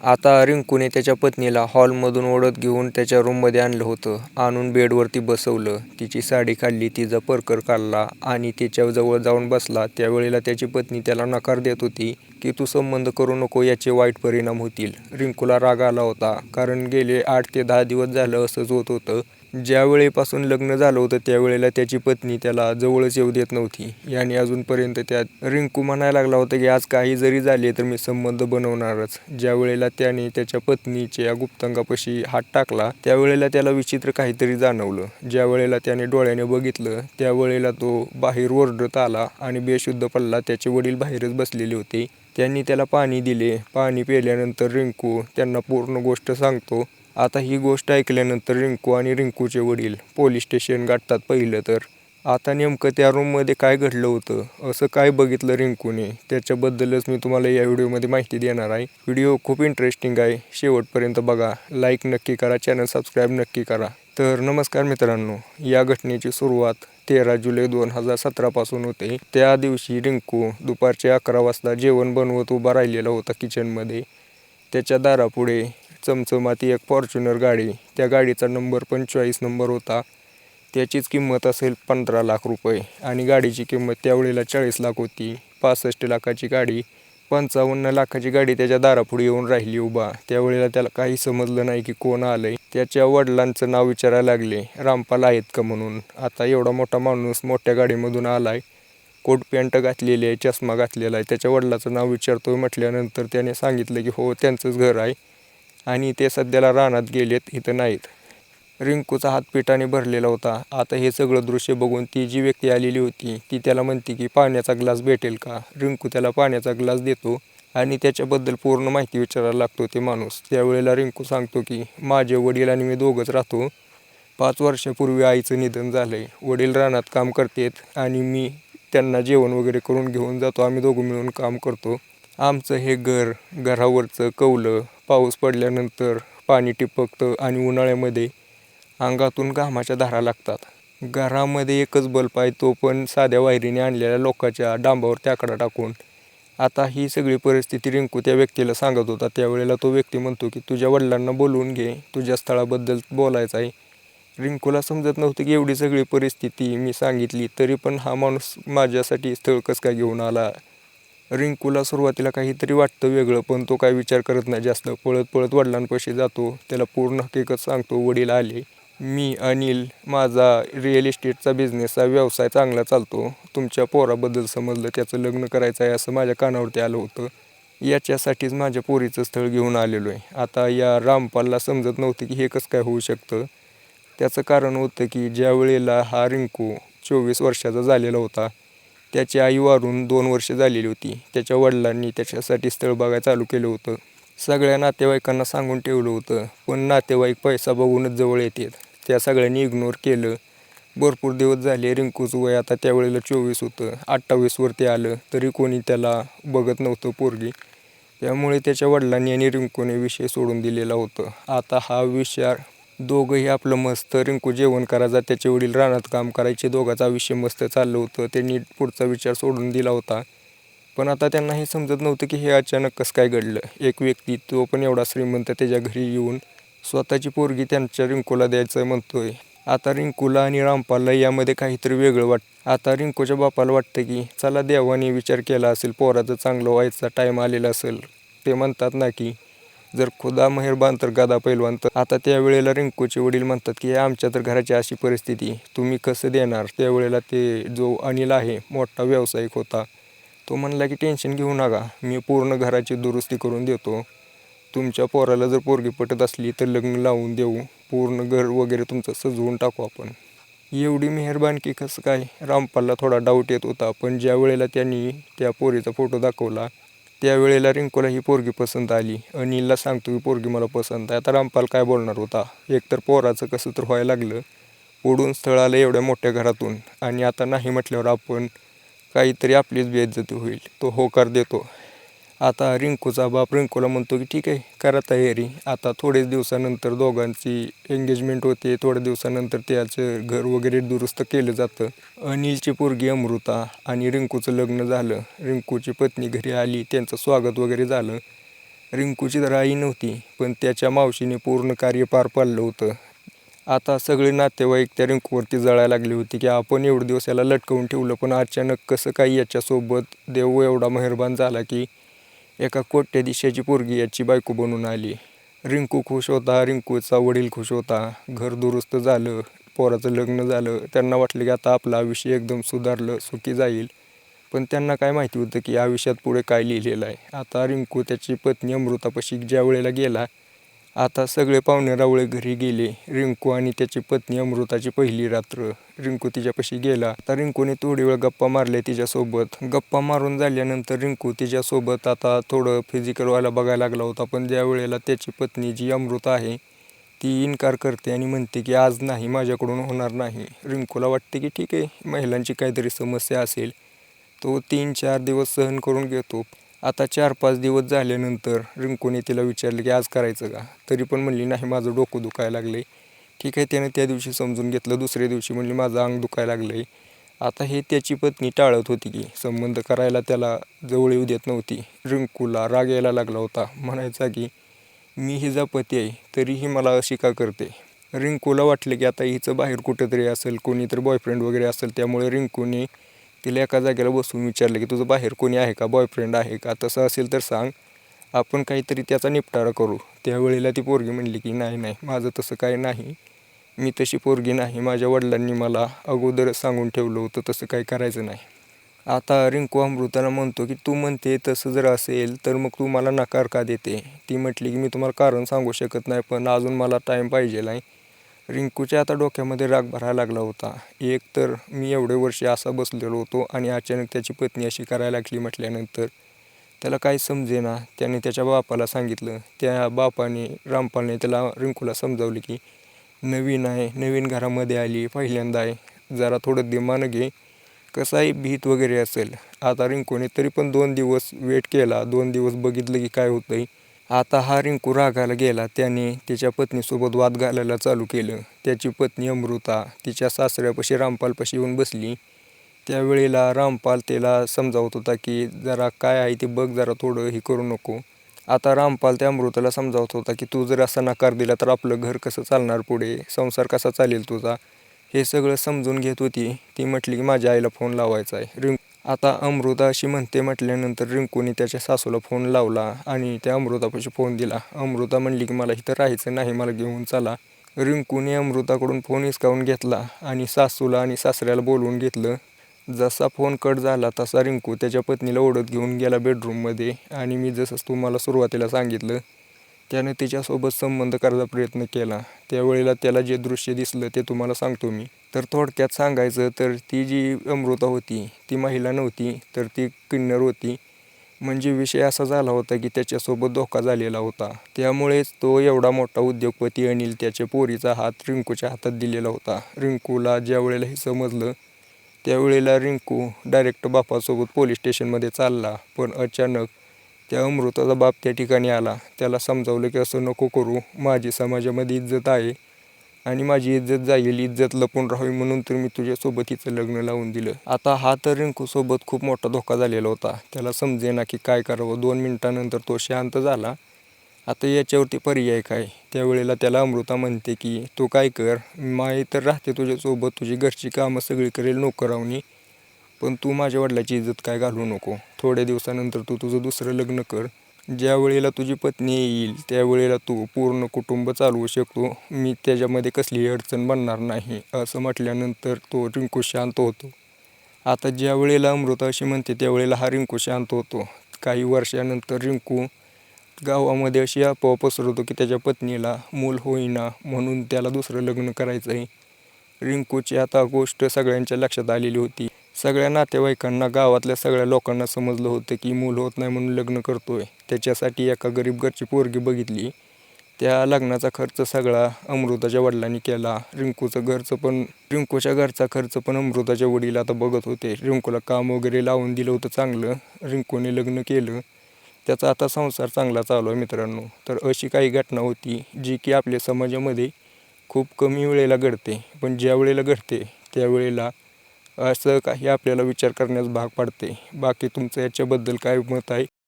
आता रिंकूने त्याच्या पत्नीला हॉलमधून ओढत घेऊन त्याच्या रूममध्ये आणलं होतं. आणून बेडवरती बसवलं. तिची साडी काढली, तिचा परकर काढला आणि तिच्याजवळ जाऊन बसला. त्यावेळेला त्याची पत्नी त्याला नकार देत होती की तू संबंध करू नको, याचे वाईट परिणाम होतील. रिंकूला राग आला होता, कारण गेले 8 ते 10 दिवस झालं असंच होत होतं. ज्या वेळेपासून लग्न झालं होतं त्यावेळेला त्याची पत्नी त्याला जवळच येऊ देत नव्हती. याने अजूनपर्यंत त्यात रिंकू म्हणायला लागला होता की आज काही जरी झाले तर मी संबंध बनवणारच. ज्या वेळेला त्याने त्याच्या पत्नीच्या गुप्तांगापाशी हात टाकला त्यावेळेला त्याला विचित्र काहीतरी जाणवलं. ज्या वेळेला त्याने डोळ्याने बघितलं त्यावेळेला तो बाहेर ओरडत आला आणि बेशुद्ध पडला. त्याचे वडील बाहेरच बसलेले होते. त्यांनी त्याला पाणी दिले. पाणी पिल्यानंतर रिंकू त्यांना पूर्ण गोष्ट सांगतो. आता ही गोष्ट ऐकल्यानंतर रिंकू आणि रिंकूचे वडील पोलीस स्टेशन गाठतात. पहिलं तर आता नेमकं त्या रूममध्ये काय घडलं होतं, असं काय बघितलं रिंकूने, त्याच्याबद्दलच मी तुम्हाला या व्हिडिओमध्ये माहिती देणार आहे. व्हिडिओ खूप इंटरेस्टिंग आहे, शेवटपर्यंत बघा. लाईक नक्की करा, चॅनल सबस्क्राईब नक्की करा. तर नमस्कार मित्रांनो, या घटनेची सुरुवात 13 जुलै 2017 पासून होते. त्या दिवशी रिंकू दुपारचे 11 वाजता जेवण बनवत उभा राहिलेला होता किचनमध्ये. त्याच्या दारापुढे चमचमाती एक फॉर्च्युनर गाडी, त्या गाडीचा नंबर 45 नंबर होता. त्याचीच किंमत असेल 15 लाख रुपये आणि गाडीची किंमत त्यावेळेला 40 लाख होती. 65 लाखाची गाडी, 55 लाखाची गाडी त्याच्या दारापुढे येऊन राहिली उभा. त्यावेळेला त्याला काही समजलं नाही की कोण आलंय. त्याच्या वडिलांचं नाव विचारायला लागले, रामपाल आहेत का म्हणून. आता एवढा मोठा माणूस मोठ्या गाडीमधून आलाय, कोट पॅन्ट घातलेली आहे, चष्मा घातलेला आहे. त्याच्या वडिलाचं नाव विचारतोय म्हटल्यानंतर त्याने सांगितलं की हो त्यांचंच घर आहे आणि ते सध्याला रानात गेलेत, इथं नाहीत. रिंकूचा हात पिठाने भरलेला होता. आता हे सगळं दृश्य बघून ती जी व्यक्ती आलेली होती ती त्याला म्हणते की पाण्याचा ग्लास भेटेल का. रिंकू त्याला पाण्याचा ग्लास देतो आणि त्याच्याबद्दल पूर्ण माहिती विचारायला लागतो ते माणूस. त्यावेळेला रिंकू सांगतो की माझे वडील आणि मी दोघंच राहतो. 5 वर्षापूर्वी आईचं निधन झालंय. वडील रानात काम करतात आणि मी त्यांना जेवण वगैरे करून घेऊन जातो. आम्ही दोघं मिळून काम करतो. आमचं हे घरावरचं कौलं पाऊस पडल्यानंतर पाणी टिपकतं आणि उन्हाळ्यामध्ये अंगातून घामाच्या धारा लागतात. घरामध्ये एकच बल्ब आहे, तो पण साध्या वायरीने आणलेल्या लोकांच्या डांबावर त्याकडा टाकून. आता ही सगळी परिस्थिती रिंकू त्या व्यक्तीला सांगत होता. त्यावेळेला तो व्यक्ती म्हणतो की तुझ्या वडिलांना बोलवून घे, तुझ्या स्थळाबद्दल बोलायचं आहे. रिंकूला समजत नव्हतं की एवढी सगळी परिस्थिती मी सांगितली तरी पण हा माणूस माझ्यासाठी स्थळ कसं काय घेऊन आला. रिंकूला सुरुवातीला काहीतरी वाटतं वेगळं, पण तो काय विचार करत नाही जास्त. पळत पळत वडिलांपाशी जातो. त्याला पूर्ण हकीकत सांगतो. वडील आले, मी अनिल, माझा रिअल इस्टेटचा बिझनेसचा व्यवसाय चांगला चालतो. तुमच्या पोराबद्दल समजलं, त्याचं लग्न करायचं आहे असं माझ्या कानावरती आलं होतं. याच्यासाठीच माझ्या पोरीचं स्थळ घेऊन आलेलो आहे. आता या रामपालला समजत नव्हतं की हे कसं काय होऊ शकतं. त्याचं कारण होतं की ज्या वेळेला हा रिंकू 24 वर्षाचा झालेला होता त्याची आई वारून 2 वर्ष झालेली होती. त्याच्या वडिलांनी त्याच्यासाठी स्थळ बघायला चालू केलं होतं. सगळ्या नातेवाईकांना सांगून ठेवलं होतं, पण नातेवाईक पैसा बघूनच जवळ येतात. त्या सगळ्यांनी इग्नोर केलं. भरपूर दिवस झाले. रिंकूचं वय आता त्यावेळेला 24 होतं. 28वरती आलं तरी कोणी त्याला बघत नव्हतं पोरगी. त्यामुळे त्याच्या वडिलांनी आणि रिंकूने विषय सोडून दिलेला होतं. आता हा विचार, दोघंही आपलं मस्त, रिंकू जेवण करायचा, त्याचे वडील रानात काम करायचे, दोघांचं आयुष्य मस्त चाललं होतं. त्यांनी पुढचा विचार सोडून दिला होता. पण आता त्यांना हे समजत नव्हतं की हे अचानक कसं काय घडलं. एक व्यक्ती, तो पण एवढा श्रीमंत, त्याच्या घरी येऊन स्वतःची पोरगी त्यांच्या रिंकूला द्यायचं म्हणतोय. आता रिंकूला आणि रामपालला यामध्ये काहीतरी वेगळं वाटतं. आता रिंकूच्या बापाला वाटतं की चला देवाने विचार केला असेल, पोराचं चांगलं व्हायचा टाईम आलेला असेल. ते म्हणतात ना की जर खुदा मेहरबान तर गदा पैलवान. तर आता त्यावेळेला रिंकूचे वडील म्हणतात की आमच्या तर घराची अशी परिस्थिती, तुम्ही कसं देणार. त्यावेळेला ते जो अनिल आहे, मोठा व्यावसायिक होता, तो म्हणला की टेन्शन घेऊ नका, मी पूर्ण घराची दुरुस्ती करून देतो. तुमच्या पोराला जर पोरगी पटत असली तर लग्न लावून देऊ, पूर्ण घर वगैरे तुमचं सजवून टाकू आपण. एवढी मेहरबानगी कसं काय, रामपालला थोडा डाऊट येत होता. पण ज्या वेळेला त्यांनी त्या पोरीचा फोटो दाखवला त्यावेळेला रिंकूला ही पोरगी पसंत आली. अनिलला सांगतो की पोरगी मला पसंत आहे. आता रामपाल काय बोलणार होता. एकतर पोराचं कसं तर व्हायला लागलं, उडून स्थळ आलं एवढ्या मोठ्या घरातून, आणि आता नाही म्हटल्यावर आपण काहीतरी आपलीच बेइज्जती होईल. तो होकार देतो. आता रिंकूचा बाप रिंकूला म्हणतो की ठीक आहे, करा तयारी. आता थोडेच दिवसानंतर दोघांची एंगेजमेंट होते. थोड्या दिवसानंतर त्याचं घर वगैरे दुरुस्त केलं जातं. अनिलची पोरगी अमृता आणि रिंकूचं लग्न झालं. रिंकूची पत्नी घरी आली, त्यांचं स्वागत वगैरे झालं. रिंकूची तर आई नव्हती, पण त्याच्या मावशीने पूर्ण कार्य पार पाडलं होतं. आता सगळे नातेवाईक त्या रिंकूवरती जळायला लागले होते की आपण एवढे दिवस याला लटकवून ठेवलं, पण अचानक कसं काही याच्यासोबत देव एवढा मेहरबान झाला की एका कोट्याधीशाची पोरगी याची बायको बनून आली. रिंकू खुश होता, रिंकूचा वडील खुश होता, घर दुरुस्त झालं, पोराचं लग्न झालं. त्यांना वाटलं की आता आपलं आयुष्य एकदम सुधारलं, सुखी जाईल. पण त्यांना काय माहिती होतं की आयुष्यात पुढे काय लिहिलेलं आहे. आता रिंकू त्याची पत्नी अमृतापाशी ज्या वेळेला गेला, आता सगळे पाहुणे रावळे घरी गेले. रिंकू आणि त्याची पत्नी अमृताची पहिली रात्र. रिंकू तिच्यापाशी गेला. आता रिंकूने थोडी वेळ गप्पा मारल्या तिच्यासोबत. गप्पा मारून झाल्यानंतर रिंकू तिच्यासोबत आता थोडं फिजिकल व्हायला बघायला लागला होता. पण ज्या वेळेला त्याची पत्नी जी अमृता आहे ती इन्कार करते आणि म्हणते की आज नाही, माझ्याकडून होणार नाही. रिंकूला वाटते की ठीक आहे, महिलांची काहीतरी समस्या असेल. तो 3-4 दिवस सहन करून घेतो. आता 4-5 दिवस झाल्यानंतर रिंकूने तिला विचारले की आज करायचं का? तरी पण म्हणली नाही, माझं डोकं दुखायला लागलं आहे. ठीक आहे, त्याने त्या दिवशी समजून घेतलं. दुसऱ्या दिवशी म्हणली माझं अंग दुखायला लागलं आहे. आता हे त्याची पत्नी टाळत होती की संबंध करायला त्याला जवळ येऊ देत नव्हती. रिंकूला राग यायला लागला होता. म्हणायचा की मी हिचा पती आहे, तरीही मला अशी का करते? रिंकूला वाटलं की आता हिचं बाहेर कुठेतरी असेल, कोणीतरी बॉयफ्रेंड वगैरे असेल. त्यामुळे रिंकूने तिला एका जागेला बसवून विचारलं की तुझं बाहेर कोणी आहे का, बॉयफ्रेंड आहे का? तसं असेल तर सांग, आपण काहीतरी त्याचा निपटारा करू. त्यावेळेला ती पोरगी म्हणली की नाही नाही, माझं तसं काही नाही, मी तशी पोरगी नाही. माझ्या वडिलांनी मला अगोदरच सांगून ठेवलं होतं तसं काही करायचं नाही. आता रिंकू अमृताला म्हणतो की तू म्हणते तसं जर असेल तर मग तू मला नकार का देते? ती म्हटली की मी तुम्हाला कारण सांगू शकत नाही, पण अजून मला टाईम पाहिजेल आहे. रिंकूच्या आता डोक्यामध्ये राग भरायला लागला होता. एक तर मी एवढे वर्ष असा बसलेलो होतो आणि अचानक त्याची पत्नी अशी करायला लागली म्हटल्यानंतर त्याला काही समजेना. त्याने त्याच्या बापाला सांगितलं. त्या बापाने, रामपालने त्याला रिंकूला समजावलं की नवीन आहे, नवीन घरामध्ये आली, पहिल्यांदा आहे, जरा थोडं दिमानं घे, कसं आहे भीत वगैरे असेल. आता रिंकूने तरी पण 2 दिवस वेट केला. 2 दिवस बघितलं की काय होतंय. आता हा रिंकू रागाला गेला. त्याने त्याच्या पत्नीसोबत वाद घालायला चालू केलं. त्याची पत्नी अमृता तिच्या सासऱ्यापाशी रामपालपाशी येऊन बसली. त्यावेळेला रामपाल त्याला समजावत होता की जरा काय आहे ते बघ, जरा थोडं हे करू नको. आता रामपाल त्या अमृताला समजावत होता की तू जर असा नकार दिला तर आपलं घर कसं चालणार, पुढे संसार कसा चालेल तुझा, हे सगळं समजून घेत होती. ती म्हटली की माझ्या आईला फोन लावायचा आहे. आता अमृता अशी म्हणते म्हटल्यानंतर रिंकूने त्याच्या सासूला फोन लावला आणि त्या अमृतापाशी फोन दिला. अमृता म्हणली की मला इथं राहायचं नाही, मला घेऊन चला. रिंकूने अमृताकडून फोन हिसकावून घेतला आणि सासूला आणि सासऱ्याला बोलवून घेतलं. जसा फोन कट झाला तसा रिंकू त्याच्या पत्नीला ओढत घेऊन गेला बेडरूममध्ये आणि मी जसं तुम्हाला सुरुवातीला सांगितलं त्याने तिच्यासोबत संबंध करायचा प्रयत्न केला. त्यावेळेला त्याला जे दृश्य दिसलं ते तुम्हाला सांगतो मी. तर थोडक्यात सांगायचं तर ती जी अमृता होती ती महिला नव्हती, तर ती किन्नर होती. म्हणजे विषय असा झाला होता की त्याच्यासोबत धोका झालेला होता. त्यामुळेच तो एवढा मोठा उद्योगपती अनिल त्याच्या पोरीचा हात रिंकूच्या हातात दिलेला होता. रिंकूला ज्या वेळेला हे समजलं त्यावेळेला रिंकू डायरेक्ट बापासोबत पोलीस स्टेशनमध्ये चालला. पण अचानक त्या अमृताचा बाप त्या ठिकाणी आला. त्याला समजावलं की असं नको करू, माझी समाजामध्ये इज्जत आहे आणि माझी इज्जत जाईल, इज्जत लपून राहावी म्हणून तर मी तुझ्यासोबत हिचं लग्न लावून दिलं. आता हा तर रिंकूसोबत खूप मोठा धोका झालेला होता. त्याला समजेना की काय करावं. 2 मिनिटानंतर तो शांत झाला. आता याच्यावरती पर्याय काय? त्यावेळेला त्याला अमृता म्हणते की तू काय कर, माई तर राहते तुझ्यासोबत, तुझी घरची कामं सगळी करेल नोकरावनी, पण तू माझ्या वडिलाची इज्जत काय घालू नको. थोड्या दिवसानंतर तू तुझं दुसरं लग्न कर. ज्या वेळेला तुझी पत्नी येईल त्यावेळेला तू पूर्ण कुटुंब चालवू शकतो, मी त्याच्यामध्ये कसलीही अडचण बनणार नाही. असं म्हटल्यानंतर तो रिंकू शांत होतो. आता ज्या वेळेला अमृता अशी म्हणते त्यावेळेला हा रिंकू शांत होतो. काही वर्षानंतर रिंकू गावामध्ये अशी अफवा पसरवतो की त्याच्या पत्नीला मूल होईना म्हणून त्याला दुसरं लग्न करायचं आहे. रिंकूची आता गोष्ट सगळ्यांच्या लक्षात आलेली होती. सगळ्या नातेवाईकांना, गावातल्या सगळ्या लोकांना समजलं होतं की मूल होत नाही म्हणून लग्न करतोय. त्याच्यासाठी एका गरीब घरची पोरगी बघितली. त्या लग्नाचा खर्च सगळा अमृताच्या वडिलांनी केला. रिंकूच्या घरचा खर्च पण अमृताचे वडील आता बघत होते. रिंकूला काम वगैरे लावून दिलं होतं चांगलं. रिंकूने लग्न केलं. त्याचा आता संसार चांगला चालू आहे मित्रांनो. तर अशी काही घटना होती जी की आपल्या समाजामध्ये खूप कमी वेळेला घडते, पण ज्या वेळेला घडते त्यावेळेला असं काही आपल्याला विचार करण्यास भाग पाडते. बाकी तुमचं याच्याबद्दल काय मत आहे?